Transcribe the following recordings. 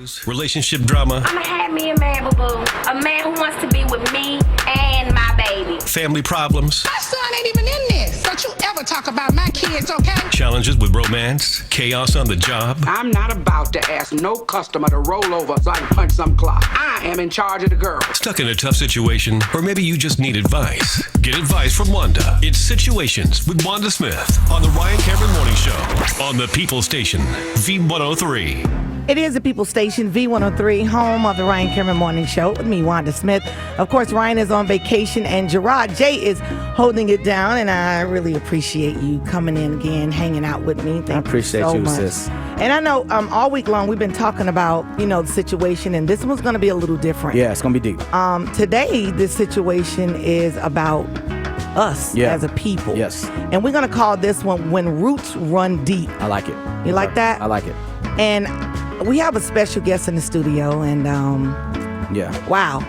issues, relationship drama. I'ma have me a man, boo-boo. A man who wants to be with me and my baby. Family problems. My son ain't even in this. Don't you ever talk about my kids, okay? Challenges with romance, chaos on the job. I'm not about to ask no customer to roll over so I can punch some clock. I am in charge of the girl. Stuck in a tough situation, or maybe you just need advice. Get advice from Wanda. It's Situations with Wanda Smith on the Ryan Cameron Morning Show on the People Station, V103. It is the People Station, V103, home of the Ryan Cameron Morning Show with me, Wanda Smith. Of course, Ryan is on vacation and Gerard J is holding it down, and I really appreciate you coming in again, hanging out with me. Thank I appreciate you so you, much. sis. And I know all week long we've been talking about, the situation, and this one's going to be a little different. Yeah, it's going to be deep. Today, this situation is about us as a people. Yes. And we're going to call this one When Roots Run Deep. I like it. You like that? I like it. And we have a special guest in the studio, and wow.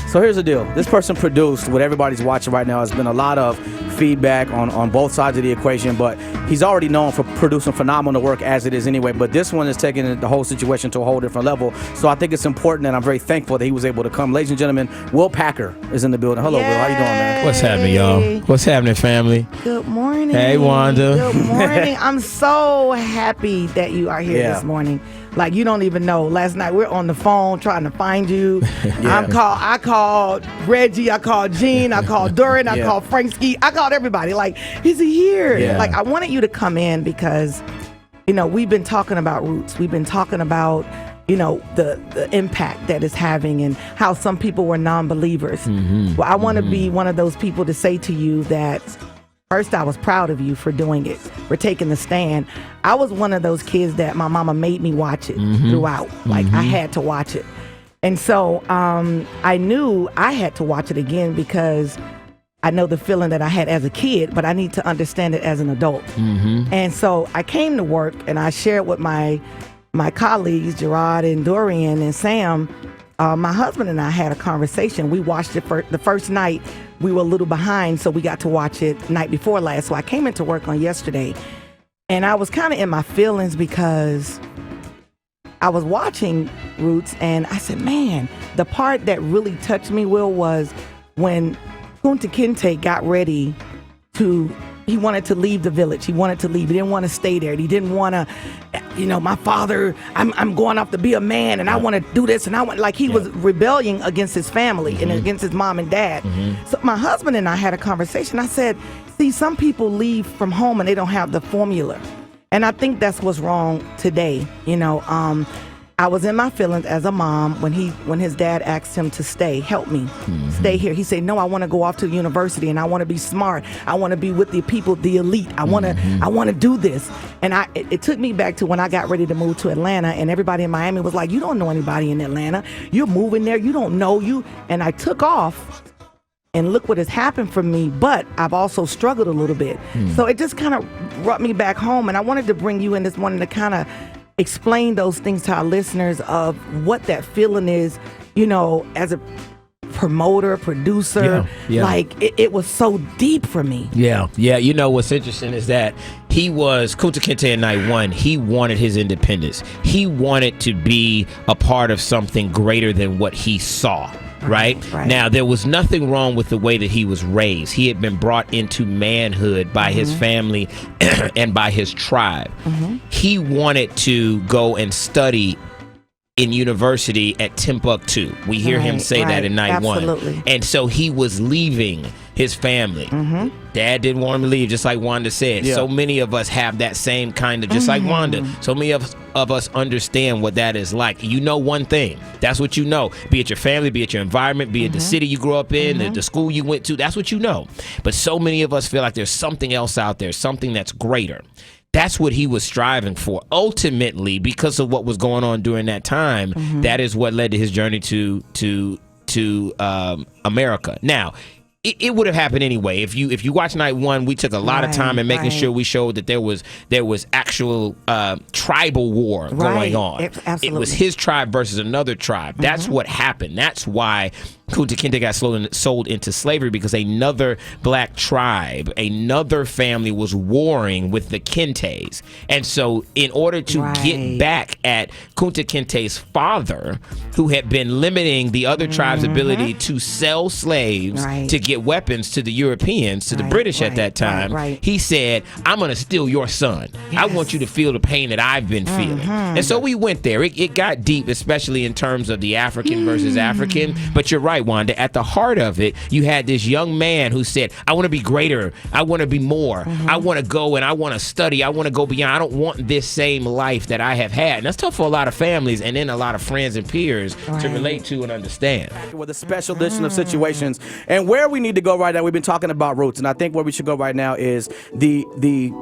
So here's the deal. This person produced what everybody's watching right now. Has been a lot of feedback on both sides of the equation, but he's already known for producing phenomenal work as it is anyway. But this one is taking the whole situation to a whole different level. So I think it's important, and I'm very thankful that he was able to come. Ladies and gentlemen, Will Packer is in the building. Hello, Yay. Will. How you doing, man? What's happening, y'all? What's happening, family? Good morning. Hey, Wanda. Good morning. I'm so happy that you are here this morning. Like, you don't even know. Last night we're on the phone trying to find you. I called Reggie. I called Gene. I called Duran. I called Frank Ski. I called everybody. Like, is he here? Yeah. Like, I wanted you to come in because, we've been talking about roots. We've been talking about, the impact that it's having and how some people were non-believers. Mm-hmm. Well, I want to be one of those people to say to you that, first, I was proud of you for doing it, for taking the stand. I was one of those kids that my mama made me watch it throughout. Like, I had to watch it. And so I knew I had to watch it again because I know the feeling that I had as a kid, but I need to understand it as an adult. And so I came to work and I shared with my colleagues, Gerard and Dorian and Sam. My husband and I had a conversation. We watched it for the first night. We were a little behind, so we got to watch it night before last. So I came into work on yesterday, and I was kind of in my feelings because I was watching Roots, and I said, man, the part that really touched me, Will, was when Kunta Kinte got ready he wanted to leave the village. He wanted to leave. He didn't want to stay there. He didn't want to, my father, I'm going off to be a man and I want to do this. And he was rebelling against his family and against his mom and dad. So my husband and I had a conversation. I said, see, some people leave from home and they don't have the formula. And I think that's what's wrong today. I was in my feelings as a mom when his dad asked him to stay, help me, stay here. He said, no, I want to go off to university and I want to be smart. I want to be with the people, the elite. I want to do this. And it took me back to when I got ready to move to Atlanta, and everybody in Miami was like, you don't know anybody in Atlanta. You're moving there. You don't know you. And I took off. And look what has happened for me, but I've also struggled a little bit. So it just kind of brought me back home. And I wanted to bring you in this morning to kind of explain those things to our listeners of what that feeling is, as a promoter, producer. Like, it was so deep for me. Yeah. What's interesting is that Kunta Kinte in night one, he wanted his independence. He wanted to be a part of something greater than what he saw. Right? Now, there was nothing wrong with the way that he was raised. He had been brought into manhood by his family and by his tribe. He wanted to go and study in university at Timbuktu. We hear him say that in night one. And so he was leaving his family. Dad didn't want him to leave, just like Wanda said. So many of us have that same kind of, just like Wanda, so many of us understand what that is like. You know one thing. That's what you know. Be it your family, be it your environment, be it the city you grew up in, the school you went to. That's what you know. But so many of us feel like there's something else out there, something that's greater. That's what he was striving for. Ultimately, because of what was going on during that time, that is what led to his journey to America. Now, it would have happened anyway. If you watch night one, we took a lot of time in making sure we showed that there was actual tribal war going on. Absolutely. It was his tribe versus another tribe. That's what happened. That's why Kunta Kinte got sold into slavery because another black tribe, another family was warring with the Kintes. And so in order to get back at Kunta Kinte's father, who had been limiting the other tribe's ability to sell slaves to get weapons to the Europeans, to the British at that time, he said, I'm going to steal your son. I want you to feel the pain that I've been feeling. And so we went there. It got deep, especially in terms of the African versus African. But you're right, Wanda. At the heart of it, you had this young man who said, I want to be greater. I want to be more. I want to go and I want to study. I want to go beyond. I don't want this same life that I have had. And that's tough for a lot of families and then a lot of friends and peers to relate to and understand. With a special edition of Situations. And where we need to go right now, we've been talking about roots. And I think where we should go right now is the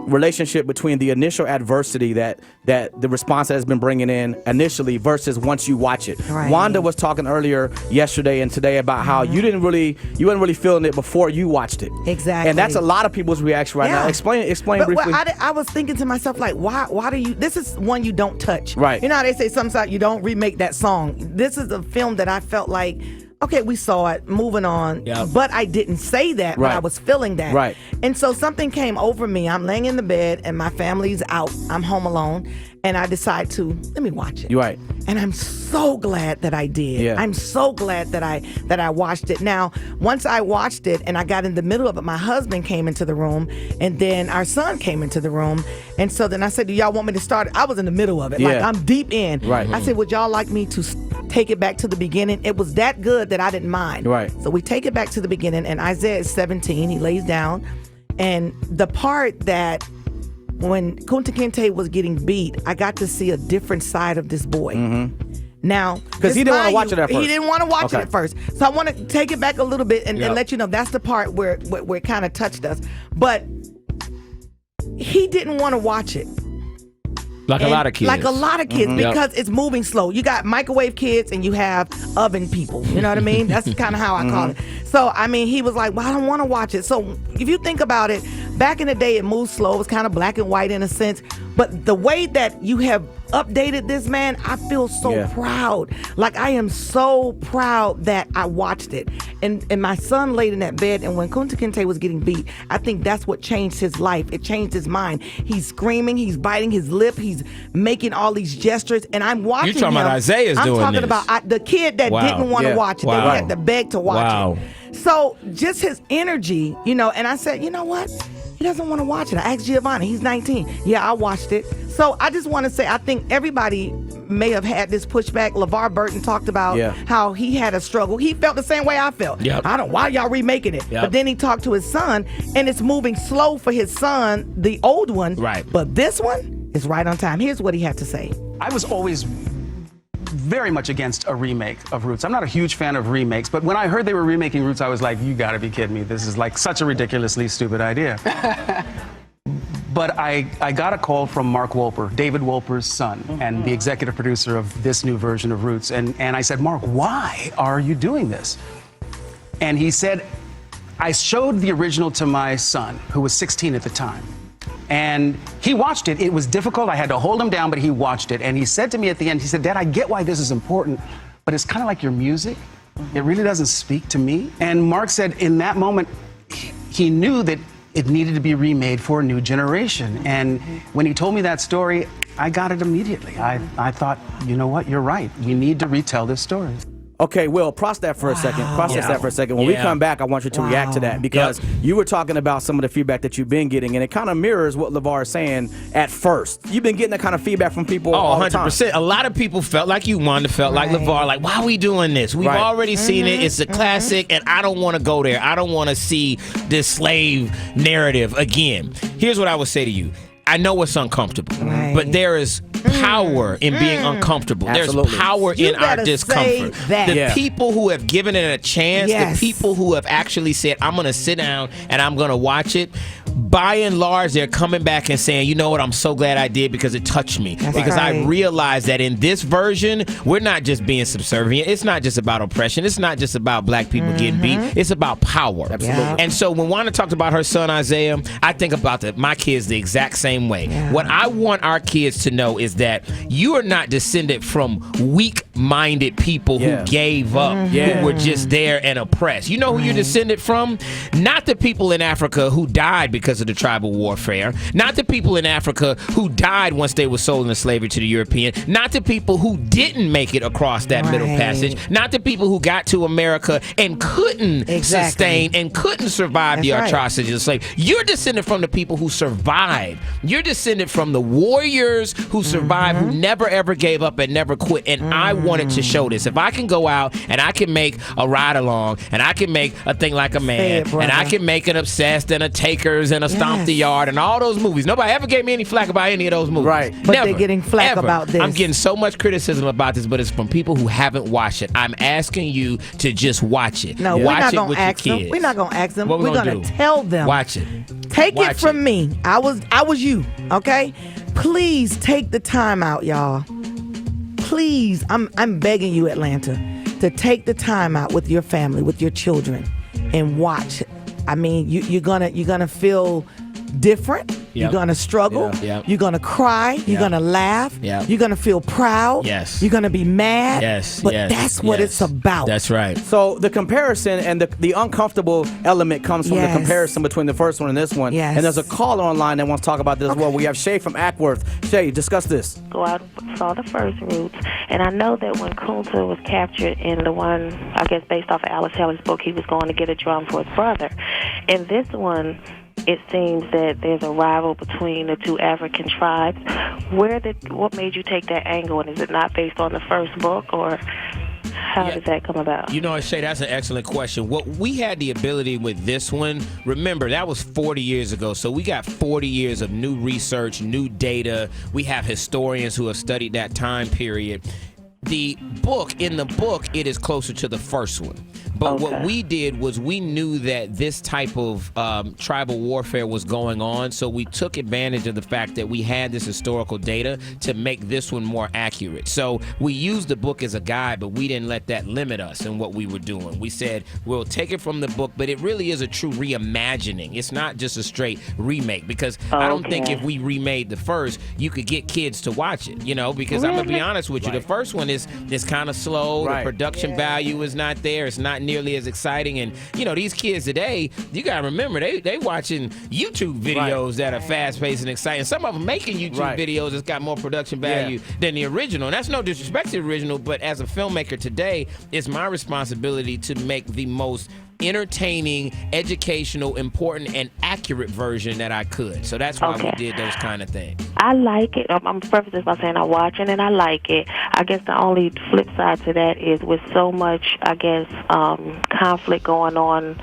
relationship between the initial adversity that the response has been bringing in initially versus once you watch it. Wanda was talking earlier yesterday and today about how you wasn't really feeling it before you watched it. Exactly. And that's a lot of people's reaction right now. Explain briefly. I was thinking to myself, like, why do you, this is one you don't touch. Right. You know how they say sometimes you don't remake that song. This is a film that I felt like, okay, we saw it, moving on. But I didn't say that, but I was feeling that. Right. And so something came over me. I'm laying in the bed and my family's out. I'm home alone. And I decide to, let me watch it. You're right. And I'm so glad that I did. Yeah. I'm so glad that I watched it. Now, once I watched it and I got in the middle of it, my husband came into the room and then our son came into the room. And so then I said, do y'all want me to start it? I was in the middle of it. Like, I'm deep in. Right. I said, would y'all like me to take it back to the beginning? It was that good that I didn't mind. Right. So we take it back to the beginning and Isaiah is 17. He lays down. And the part that when Kunta Kinte was getting beat, I got to see a different side of this boy. Now, because he didn't want to watch it at first. He didn't want to watch it at first. So I want to take it back a little bit and let you know that's the part where it kind of touched us. But he didn't want to watch it. Like a lot of kids. Like a lot of kids, because it's moving slow. You got microwave kids and you have oven people. You know what I mean? That's kind of how I call it. So, I mean, he was like, well, I don't want to watch it. So if you think about it, back in the day, it moved slow. It was kind of black and white in a sense. But the way that you have updated this, man, I feel so proud. Like, I am so proud that I watched it. And my son laid in that bed, and when Kunta Kinte was getting beat, I think that's what changed his life. It changed his mind. He's screaming, he's biting his lip, he's making all these gestures, and I'm watching him. You're talking about Isaiah's doing this. I'm talking about the kid that didn't want to watch it. They had to beg to watch it. So just his energy, you know, and I said, you know what? He doesn't want to watch it. I asked Giovanni, he's 19. Yeah, I watched it. So I just want to say, I think everybody may have had this pushback. LeVar Burton talked about how he had a struggle. He felt the same way I felt. Why y'all remaking it? But then he talked to his son, and it's moving slow for his son, the old one. Right. But this one is right on time. Here's what he had to say. I was always very much against a remake of Roots. I'm not a huge fan of remakes, but when I heard they were remaking Roots, I was like, you gotta be kidding me. This is like such a ridiculously stupid idea. But I got a call from Mark Wolper, David Wolper's son, and the executive producer of this new version of Roots. And I said, Mark, why are you doing this? And he said, I showed the original to my son, who was 16 at the time. And he watched it. It was difficult. I had to hold him down, but he watched it. And he said to me at the end, he said, Dad, I get why this is important, but it's kind of like your music. It really doesn't speak to me. And Mark said in that moment, he knew that it needed to be remade for a new generation. And when he told me that story, I got it immediately. I thought, you know what, you're right. We need to retell this story. Okay, Will, process that for a second. When we come back, I want you to react to that because you were talking about some of the feedback that you've been getting, and it kind of mirrors what LeVar is saying at first. You've been getting that kind of feedback from people all the time. 100%. A lot of people felt like you, Wanda, felt like LeVar, like, why are we doing this? We've already seen it. It's a classic, and I don't want to go there. I don't want to see this slave narrative again. Here's what I would say to you. I know it's uncomfortable, but there is power in being uncomfortable. Absolutely. There's power in our discomfort. The people who have given it a chance, the people who have actually said, I'm going to sit down and I'm going to watch it, by and large, they're coming back and saying, you know what, I'm so glad I did because it touched me. Because I realized that in this version, we're not just being subservient. It's not just about oppression. It's not just about black people getting beat. It's about power. Absolutely. And so when Wanda talked about her son, Isaiah, I think about my kids the exact same way. What I want our kids to know is that you are not descended from weak minded people who gave up, who were just there and oppressed. You know who you're descended from? Not the people in Africa who died because of the tribal warfare, not the people in Africa who died once they were sold into slavery to the European, not the people who didn't make it across that middle passage, not the people who got to America and couldn't sustain and couldn't survive the atrocities of slavery. You're descended from the people who survived. You're descended from the warriors who survived, who never ever gave up and never quit. And I wanted to show this. If I can go out and I can make a ride along and I can make a thing like a man and I can make an Obsessed and a Takers and a Stomp the Yard and all those movies. Nobody ever gave me any flack about any of those movies. Right. But never, they're getting flack ever. about this. I'm getting so much criticism about this, but it's from people who haven't watched it. I'm asking you to just watch it. No, watch we're not it going with to ask your them. kids. We're not going to ask them. What We're going to tell them. Watch it. Take Watch it from me. I was you, okay? Please take the time out, y'all. Please, I'm begging you, Atlanta, to take the time out with your family, with your children, and watch. I mean, you're gonna feel different. You're gonna struggle. You're gonna cry. You're gonna laugh. You're gonna feel proud. Yes. You're gonna be mad. Yes. But that's what it's about. That's right. So the comparison and the uncomfortable element comes from the comparison between the first one and this one. Yes. And there's a caller online that wants to talk about this as well. We have Shay from Ackworth. Shay, discuss this. Go out and saw the first Roots, and I know that when Kunta was captured in the one, I guess based off of Alice Haley's book, he was going to get a drum for his brother. In this one, it seems that there's a rival between the two African tribes. What made you take that angle, and is it not based on the first book, or how did that come about? You know, Shay, that's an excellent question. What we had the ability with this one, remember, that was 40 years ago, so we got 40 years of new research, new data. We have historians who have studied that time period. In the book, it is closer to the first one. But what we did was we knew that this type of tribal warfare was going on, so we took advantage of the fact that we had this historical data to make this one more accurate. So we used the book as a guide, but we didn't let that limit us in what we were doing. We said, we'll take it from the book, but it really is a true reimagining. It's not just a straight remake, because I don't think if we remade the first, you could get kids to watch it, because I'm going to be honest with you, the first one is kind of slow. The production value is not there. It's not nearly as exciting. And, these kids today, you got to remember, they watching YouTube videos that are fast-paced and exciting. Some of them making YouTube videos that's got more production value than the original. And that's no disrespect to the original, but as a filmmaker today, it's my responsibility to make the most entertaining, educational, important, and accurate version that I could. So that's why we did those kind of things. I like it. I'm preface this by saying I watch it and I like it. I guess the only flip side to that is with so much, conflict going on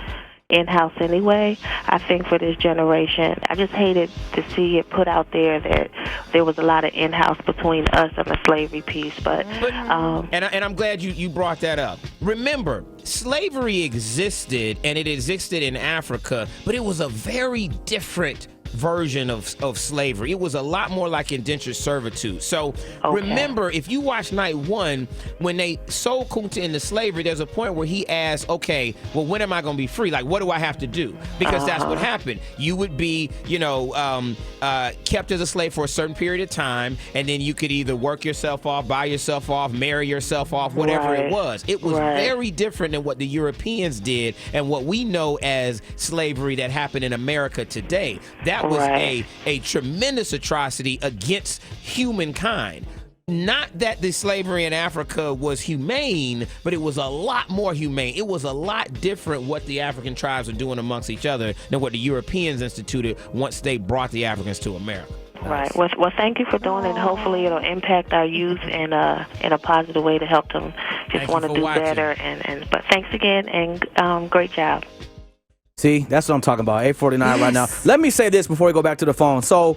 in-house anyway, I think for this generation, I just hated to see it put out there that there was a lot of in-house between us and the slavery piece. But and I'm glad you brought that up. Remember, slavery existed, and it existed in Africa, but it was a very different version of slavery. It was a lot more like indentured servitude. So remember, if you watch Night One, when they sold Kunta into slavery, there's a point where he asked, okay, well, when am I going to be free? Like, what do I have to do? Because that's what happened. You would be, kept as a slave for a certain period of time, and then you could either work yourself off, buy yourself off, marry yourself off, whatever it was. It was very different than what the Europeans did and what we know as slavery that happened in America today. That was a tremendous atrocity against humankind. Not that the slavery in Africa was humane, but it was a lot more humane. It was a lot different what the African tribes were doing amongst each other than what the Europeans instituted once they brought the Africans to America. Right. Well, thank you for doing it. Hopefully, it'll impact our youth in a positive way to help them just want to do better. But thanks again, and great job. See, that's what I'm talking about. 8:49 right now. Let me say this before we go back to the phone. So,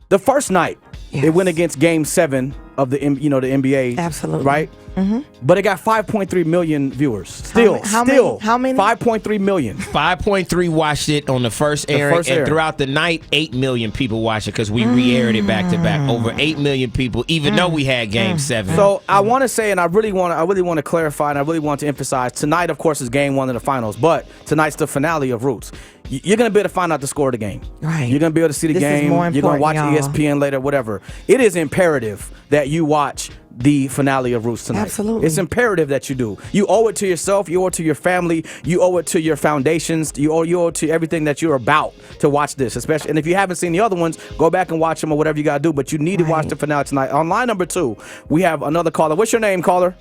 the first night, it went against Game 7 of the NBA. Absolutely. Right? Mm-hmm. But it got 5.3 million viewers. Still. How many? 5.3 million. 5.3 watched it on the first airing, and throughout the night, 8 million people watched it because we re-aired it back to back. Over 8 million people, even though we had Game 7. So I want to say, and I really want to clarify, and I really want to emphasize, tonight, of course, is Game 1 of the finals, but tonight's the finale of Roots. You're going to be able to find out the score of the game. Right. You're going to be able to see the game. You're going to watch ESPN later, whatever. It is imperative that you watch the finale of Roots tonight. Absolutely. It's imperative that you do. You owe it to yourself. You owe it to your family. You owe it to your foundations. You owe it to everything that you're about to watch this. Especially, and if you haven't seen the other ones, go back and watch them or whatever you got to do. But you need to watch the finale tonight. On line number 2, we have another caller. What's your name, caller?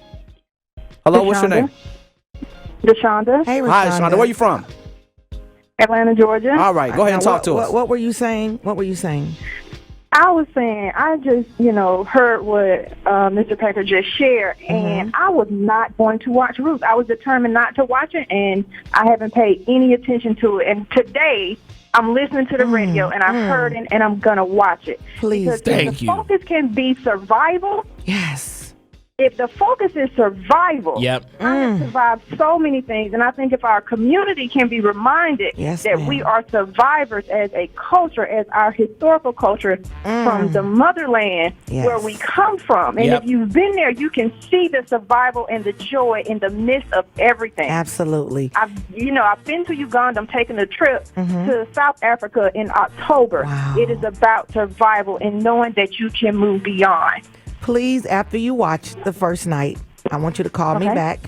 Hello, what's your name? Deshonda. Hey, Hi, Shonda. Where you from? Atlanta, Georgia. All right, go ahead and talk to us. What were you saying? What were you saying? I was saying, I just, heard what Mr. Packer just shared, and I was not going to watch Roots. I was determined not to watch it, and I haven't paid any attention to it. And today, I'm listening to the radio, and I've heard it, and I'm going to watch it. Please, because thank you. If the focus can be survival, yes. If the focus is survival, Yep. I have survived so many things, and I think if our community can be reminded that we are survivors as a culture, as our historical culture from the motherland where we come from, and if you've been there, you can see the survival and the joy in the midst of everything. Absolutely. I've been to Uganda. I'm taking a trip to South Africa in October. Wow. It is about survival and knowing that you can move beyond. Please, after you watch the first night, I want you to call me back.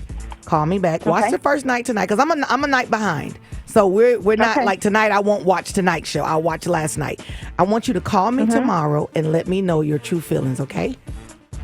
Call me back. Watch the first night tonight, because I'm a night behind. So we're not like tonight. I won't watch tonight's show. I'll watch last night. I want you to call me tomorrow and let me know your true feelings. Okay?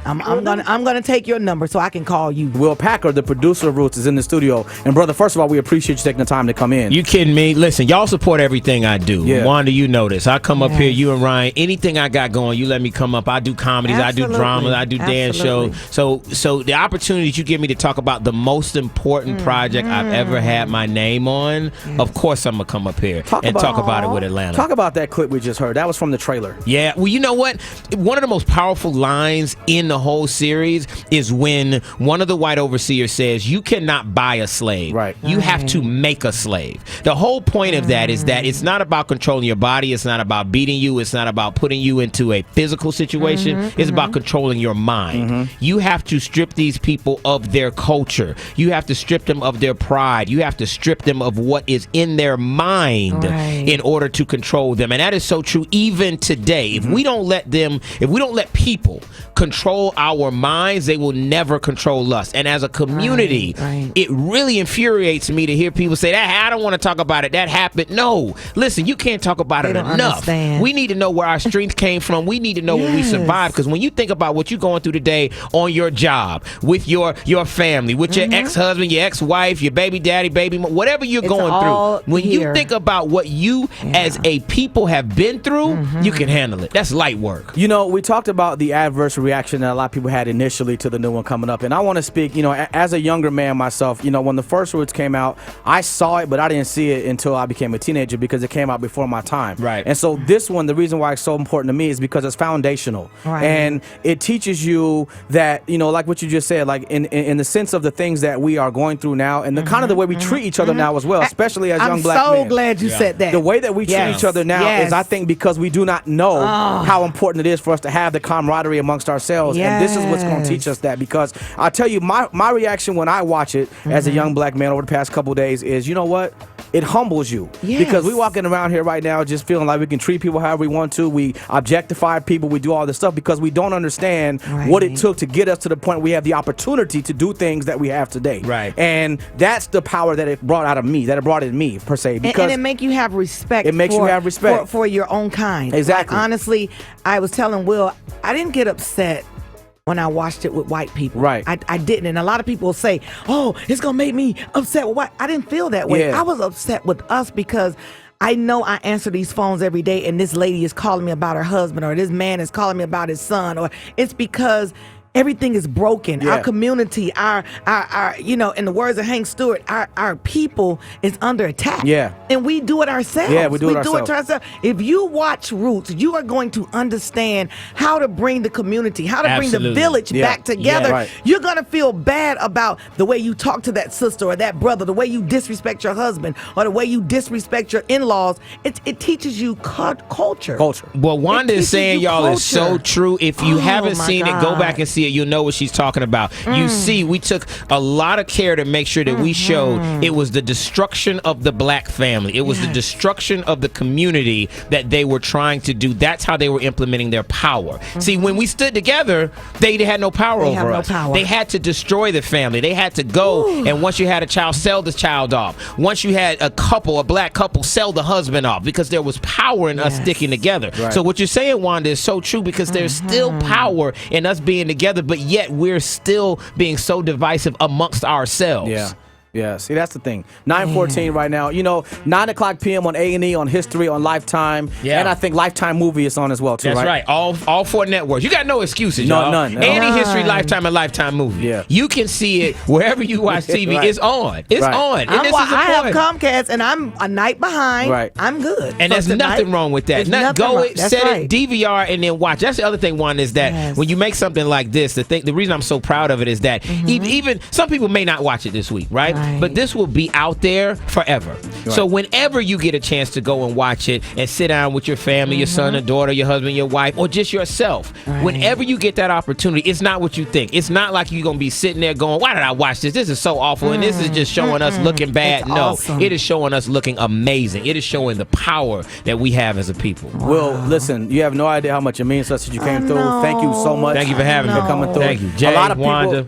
I'm gonna take your number so I can call you. Will Packer, the producer of Roots, is in the studio. And brother, first of all, we appreciate you taking the time to come in. You kidding me? Listen, y'all support everything I do. Yeah. Wanda, you know this. I come up here, you and Ryan, anything I got going, you let me come up. I do comedies, I do dramas, I do dance shows. So the opportunities you give me to talk about the most important project I've ever had my name on, of course I'm gonna come up here talk about it with Atlanta. Talk about that clip we just heard. That was from the trailer. Yeah, well, you know what? One of the most powerful lines in the whole series is when one of the white overseers says, you cannot buy a slave. Right. You have to make a slave. The whole point of that is that it's not about controlling your body. It's not about beating you. It's not about putting you into a physical situation. It's about controlling your mind. You have to strip these people of their culture. You have to strip them of their pride. You have to strip them of what is in their mind in order to control them. And that is so true even today. If we don't let people control our minds, they will never control us. And as a community, it really infuriates me to hear people say that I don't want to talk about it. That happened. No, listen, you can't talk about it enough. Understand. We need to know where our strength came from. We need to know where we survived. Because when you think about what you're going through today on your job, with your family, with your ex-husband, your ex-wife, your baby daddy, baby mom, whatever you're going through, when you think about what you as a people have been through, you can handle it. That's light work. You know, we talked about the adverse reaction that a lot of people had initially to the new one coming up, and I want to speak, as a younger man myself, when the first Roots came out, I saw it, but I didn't see it until I became a teenager because it came out before my time. Right. And so this one, the reason why it's so important to me is because it's foundational. Right. And it teaches you that, like what you just said, like in the sense of the things that we are going through now and the kind of the way we treat each other now as well, especially as young black men. I'm so glad you said that. The way that we treat each other now is, I think, because we do not know how important it is for us to have the camaraderie amongst ourselves. And this is what's going to teach us that, because I'll tell you, my reaction when I watch it as a young black man over the past couple days is, you know what? It humbles you. Because we walking around here right now just feeling like we can treat people however we want to. We objectify people. We do all this stuff because we don't understand what it took to get us to the point we have the opportunity to do things that we have today. Right. And that's the power that it brought out of me, that it brought in me, per se. Because and it make you have respect. It makes you have respect for your own kind. Exactly. Like, honestly, I was telling Will, I didn't get upset when I watched it with white people. Right. I didn't. And a lot of people say, oh, it's going to make me upset with white. I didn't feel that way. Yeah. I was upset with us because I know I answer these phones every day and this lady is calling me about her husband, or this man is calling me about his son, or it's because everything is broken. Our community, our in the words of Hank Stewart, our people is under attack. Yeah. And we do it ourselves. Yeah, we do it to ourselves. If you watch Roots, you are going to understand how to bring the community, how to bring the village back together. Yeah, right. You're going to feel bad about the way you talk to that sister or that brother, the way you disrespect your husband, or the way you disrespect your in-laws. It teaches you culture. Culture. Well, Wanda is saying, y'all, is so true. If you haven't seen it, go back and see see it, you'll know what she's talking about. You see, we took a lot of care to make sure that we showed it was the destruction of the black family. It was the destruction of the community that they were trying to do. That's how they were implementing their power. See, when we stood together, they had no power over us. They had to destroy the family. They had to go, and once you had a child, sell the child off. Once you had a black couple, sell the husband off, because there was power in us sticking together. So what you're saying, Wanda, is so true, because there's still power in us being together, but yet we're still being so divisive amongst ourselves. Yeah, see, that's the thing. 9:14 right now. 9 o'clock p.m. on A&E, on History, on Lifetime. And I think Lifetime Movie is on as well, too, That's right. All 4 networks. You got no excuses, y'all. None. A&E, History, Lifetime, and Lifetime Movie. Yeah. You can see it wherever you watch TV. It's on. It's on. And this is I have important. Comcast, and I'm a night behind. I'm good. And there's nothing wrong with that. Go set it, DVR, and then watch. That's the other thing, one, is that when you make something like this, the reason I'm so proud of it is that even some people may not watch it this week, right? But this will be out there forever. So whenever you get a chance to go and watch it and sit down with your family, your son or daughter, your husband, your wife, or just yourself, whenever you get that opportunity, it's not what you think. It's not like you're going to be sitting there going, why did I watch this? This is so awful. And this is just showing us looking bad. It's no, awesome. It is showing us looking amazing. It is showing the power that we have as a people. Will, listen, you have no idea how much it means to us that you came through. Thank you so much. Thank you for having me. Coming through. Thank you. Jay, a lot of people, Wanda.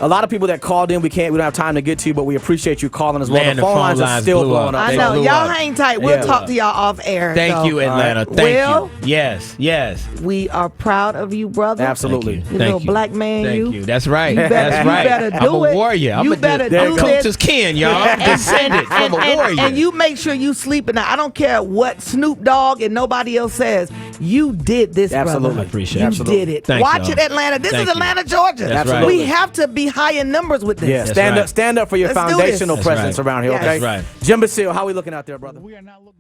a lot of people that called in, we don't have time to get to you, but we appreciate you calling as well. Man, the phone lines are still blowing up. I know. Y'all hang tight. We'll talk to y'all off air. Thank you, Atlanta. Thank you. Yes. We are proud of you, brother. Absolutely. You little black man. Thank you. That's right. That's right. You better do I'm a warrior. I'm you better do this. Culture's kin, y'all. Descended from a warrior. And you make sure you sleep at night. I don't care what Snoop Dogg and nobody else says. You did this, Absolutely. brother. I appreciate it. You did it. Thank Watch y'all. it, Atlanta. This Thank is you. Atlanta, Georgia. That's right. We have to be high in numbers with this. Yeah, stand up for your Let's do this. foundational That's presence right. around here, Yes. okay? That's right. Jim Basile, how we looking out there, brother? We are not looking